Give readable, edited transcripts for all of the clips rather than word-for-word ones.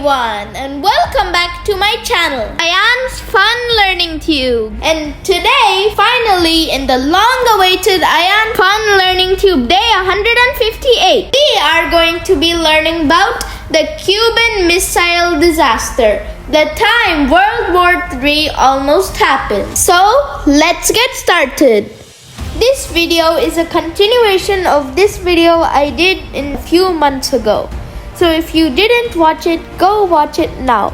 everyone, and welcome back to my channel, Ayaan's Fun Learning Tube. And today, finally, in the long-awaited Ayaan Fun Learning Tube Day 158, we are going to be learning about the Cuban Missile Disaster, the time World War III almost happened. So, let's get started. This video is a continuation of this video I did a few months ago. So if you didn't watch it, go watch it now.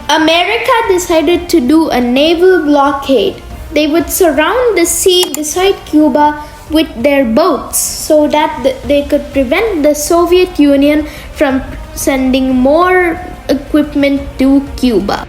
America decided to do a naval blockade. They would surround the sea beside Cuba with their boats so that they could prevent the Soviet Union from sending more equipment to Cuba.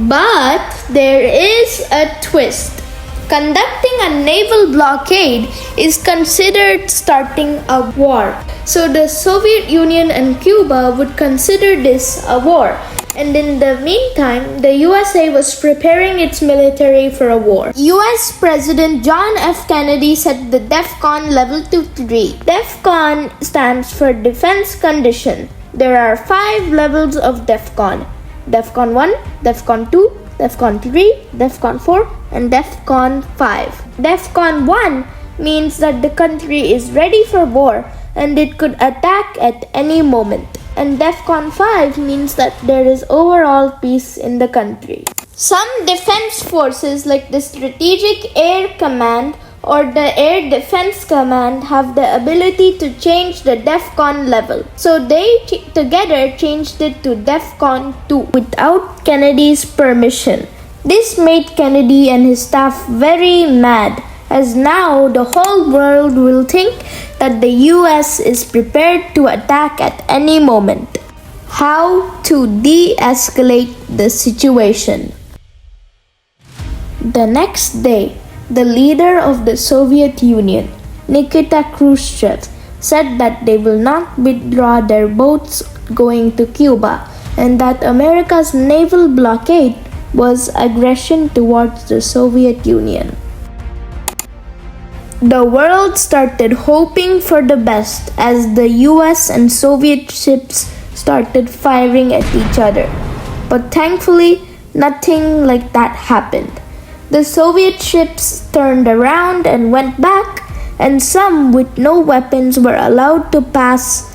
But there is a twist. Conducting a naval blockade is considered starting a war. So the Soviet Union and Cuba would consider this a war. And in the meantime, the USA was preparing its military for a war. US President John F. Kennedy set the DEFCON level to 3. DEFCON stands for Defense Condition. There are 5 levels of DEFCON. DEFCON 1, DEFCON 2, DEFCON 3, DEFCON 4, and DEFCON 5. DEFCON 1 means that the country is ready for war and it could attack at any moment. And DEFCON 5 means that there is overall peace in the country. Some defense forces like the Strategic Air Command or the Air Defense Command have the ability to change the DEFCON level. So they together changed it to DEFCON 2 without Kennedy's permission. This made Kennedy and his staff very mad, as now the whole world will think that the US is prepared to attack at any moment. How to de-escalate the situation? The next day, the leader of the Soviet Union, Nikita Khrushchev, said that they will not withdraw their boats going to Cuba and that America's naval blockade was aggression towards the Soviet Union. The world started hoping for the best as the US and Soviet ships started firing at each other. But thankfully, nothing like that happened. The Soviet ships turned around and went back, and some with no weapons were allowed to pass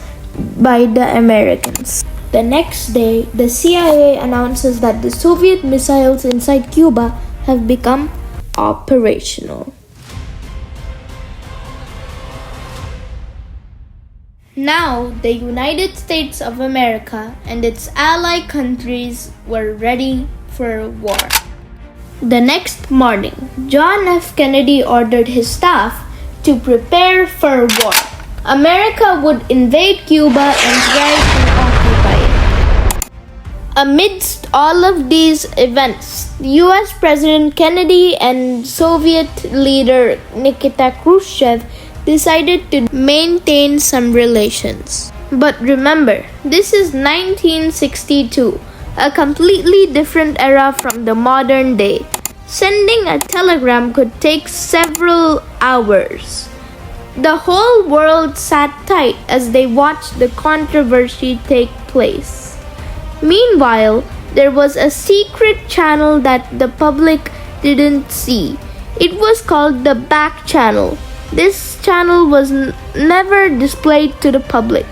by the Americans. The next day, the CIA announces that the Soviet missiles inside Cuba have become operational. Now, the United States of America and its ally countries were ready for war. The next morning, John F. Kennedy ordered his staff to prepare for war. America would invade Cuba and try to occupy it. Amidst all of these events, US President Kennedy and Soviet leader Nikita Khrushchev decided to maintain some relations. But remember, this is 1962. A completely different era from the modern day. Sending a telegram could take several hours. The whole world sat tight as they watched the controversy take place. Meanwhile, there was a secret channel that the public didn't see. It was called the back channel. This channel was never displayed to the public,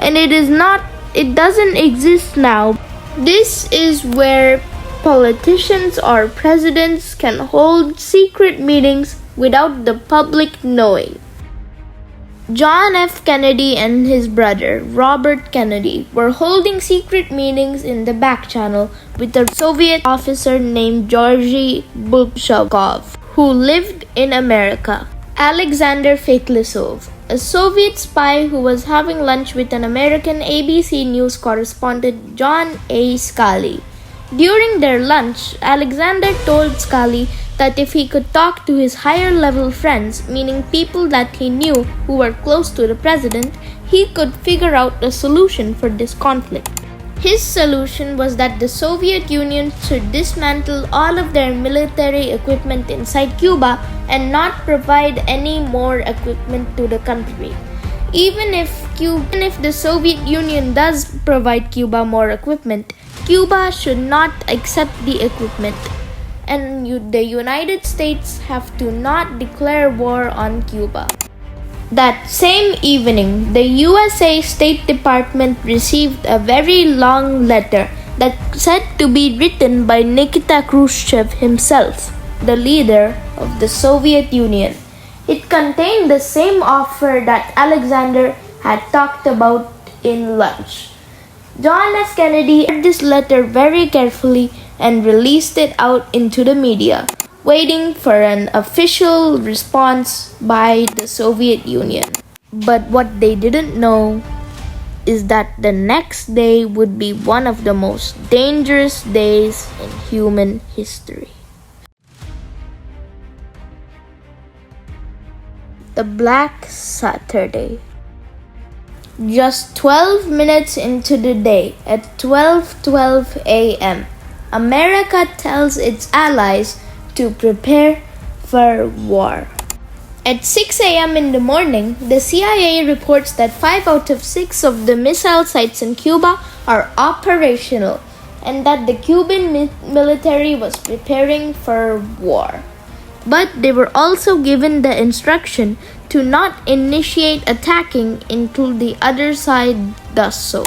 and it doesn't exist now. This is where politicians or presidents can hold secret meetings without the public knowing. John F. Kennedy and his brother, Robert Kennedy, were holding secret meetings in the back channel with a Soviet officer named Georgy Bulshakov, who lived in America. Alexander Feklesov, a Soviet spy who was having lunch with an American ABC News correspondent, John A. Scully. During their lunch, Alexander told Scully that if he could talk to his higher-level friends, meaning people that he knew who were close to the president, he could figure out a solution for this conflict. His solution was that the Soviet Union should dismantle all of their military equipment inside Cuba and not provide any more equipment to the country. Even if the Soviet Union does provide Cuba more equipment, Cuba should not accept the equipment, and the United States have to not declare war on Cuba. That same evening, the USA State Department received a very long letter that's said to be written by Nikita Khrushchev himself, the leader of the Soviet Union. It contained the same offer that Alexander had talked about in lunch. John F. Kennedy read this letter very carefully and released it out into the media, waiting for an official response by the Soviet Union. But what they didn't know is that the next day would be one of the most dangerous days in human history. The Black Saturday. Just 12 minutes into the day, at 12:12 a.m., America tells its allies to prepare for war. At 6 a.m. in the morning, the CIA reports that 5 out of 6 of the missile sites in Cuba are operational and that the Cuban military was preparing for war. But they were also given the instruction to not initiate attacking until the other side does so.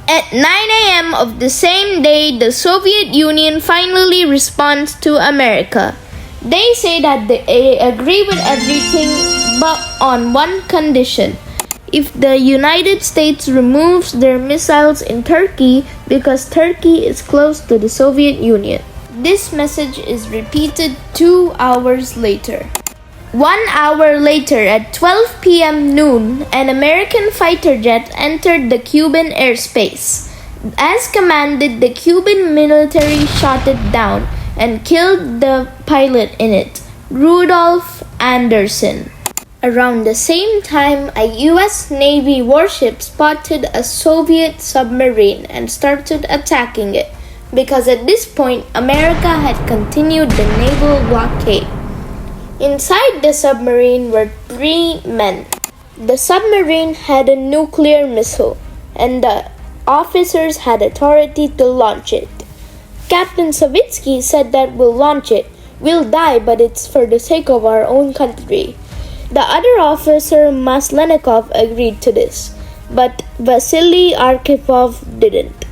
At 9 a.m. of the same day, the Soviet Union finally responds to America. They say that they agree with everything but on one condition: if the United States removes their missiles in Turkey because Turkey is close to the Soviet Union. This message is repeated 2 hours later. 1 hour later, at 12 p.m. noon, an American fighter jet entered the Cuban airspace. As commanded, the Cuban military shot it down and killed the pilot in it, Rudolph Anderson. Around the same time, a U.S. Navy warship spotted a Soviet submarine and started attacking it, because at this point, America had continued the naval blockade. Inside the submarine were 3 men. The submarine had a nuclear missile, and the officers had authority to launch it. Captain Savitsky said that we'll launch it. We'll die, but it's for the sake of our own country. The other officer, Maslenikov, agreed to this, but Vasily Arkhipov didn't.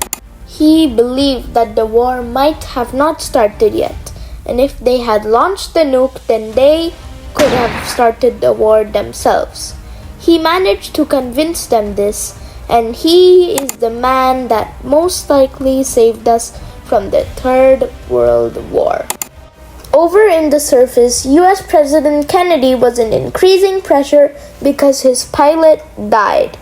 He believed that the war might have not started yet, and if they had launched the nuke, then they could have started the war themselves. He managed to convince them this, and he is the man that most likely saved us from the Third World War. Over in the surface, US President Kennedy was in increasing pressure because his pilot died.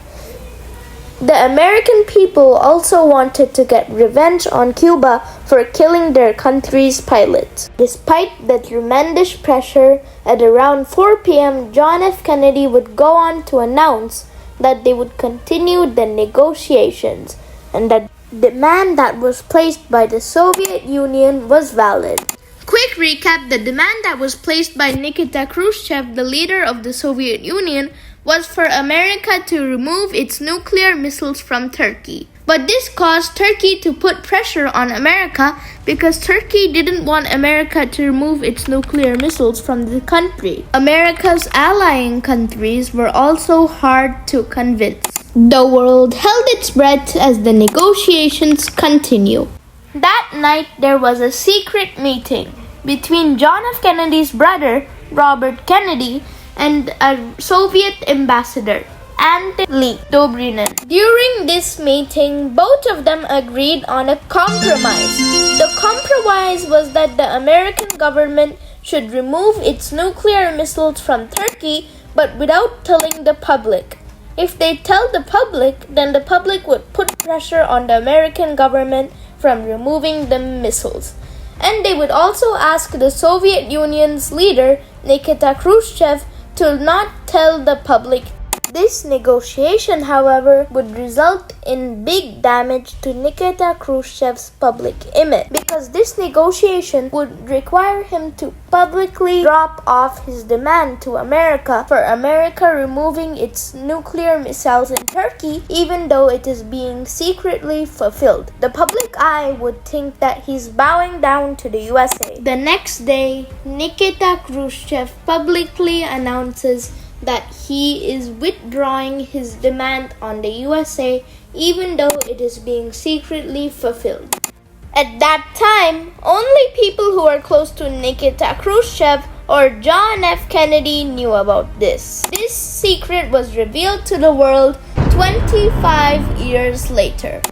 The American people also wanted to get revenge on Cuba for killing their country's pilot. Despite the tremendous pressure, at around 4 p.m., John F. Kennedy would go on to announce that they would continue the negotiations and that the demand that was placed by the Soviet Union was valid. Quick recap: the demand that was placed by Nikita Khrushchev, the leader of the Soviet Union, was for America to remove its nuclear missiles from Turkey. But this caused Turkey to put pressure on America because Turkey didn't want America to remove its nuclear missiles from the country. America's allying countries were also hard to convince. The world held its breath as the negotiations continued. That night, there was a secret meeting between John F. Kennedy's brother, Robert Kennedy, and a Soviet ambassador, Anton Dobrynin. During this meeting, both of them agreed on a compromise. The compromise was that the American government should remove its nuclear missiles from Turkey, but without telling the public. If they tell the public, then the public would put pressure on the American government from removing the missiles. And they would also ask the Soviet Union's leader, Nikita Khrushchev, to not tell the public. This negotiation, however, would result in big damage to Nikita Khrushchev's public image, because this negotiation would require him to publicly drop off his demand to America for America removing its nuclear missiles in Turkey, even though it is being secretly fulfilled. The public eye would think that he's bowing down to the USA. The next day, Nikita Khrushchev publicly announces that he is withdrawing his demand on the USA, even though it is being secretly fulfilled. At that time, only people who are close to Nikita Khrushchev or John F. Kennedy knew about this. This secret was revealed to the world 25 years later.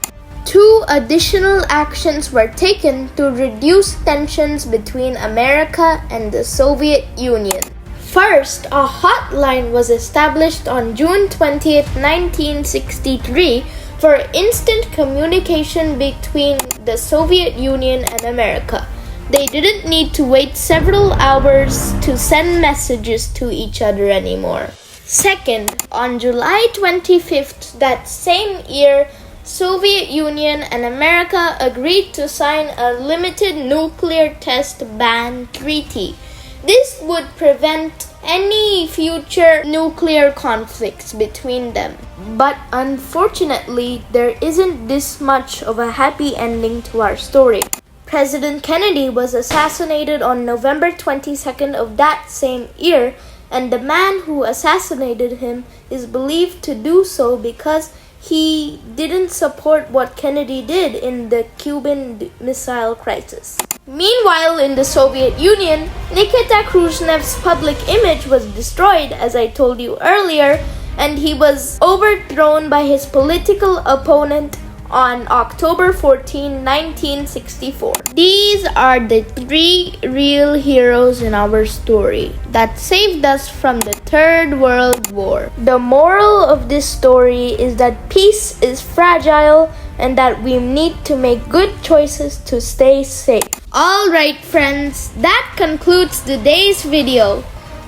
2 additional actions were taken to reduce tensions between America and the Soviet Union. First, a hotline was established on June 20, 1963 for instant communication between the Soviet Union and America. They didn't need to wait several hours to send messages to each other anymore. Second, on July 25th that same year, Soviet Union and America agreed to sign a limited nuclear test ban treaty. This would prevent any future nuclear conflicts between them. But unfortunately, there isn't this much of a happy ending to our story. President Kennedy was assassinated on November 22nd of that same year, and the man who assassinated him is believed to do so because he didn't support what Kennedy did in the Cuban Missile Crisis. Meanwhile, in the Soviet Union, Nikita Khrushchev's public image was destroyed, as I told you earlier, and he was overthrown by his political opponent on October 14, 1964. These are the 3 real heroes in our story that saved us from the Third World War. The moral of this story is that peace is fragile and that we need to make good choices to stay safe. Alright friends, that concludes today's video.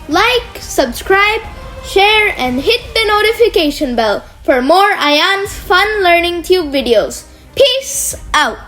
Like, subscribe, share, and hit the notification bell for more Ayaan's Fun Learning Tube videos. Peace out!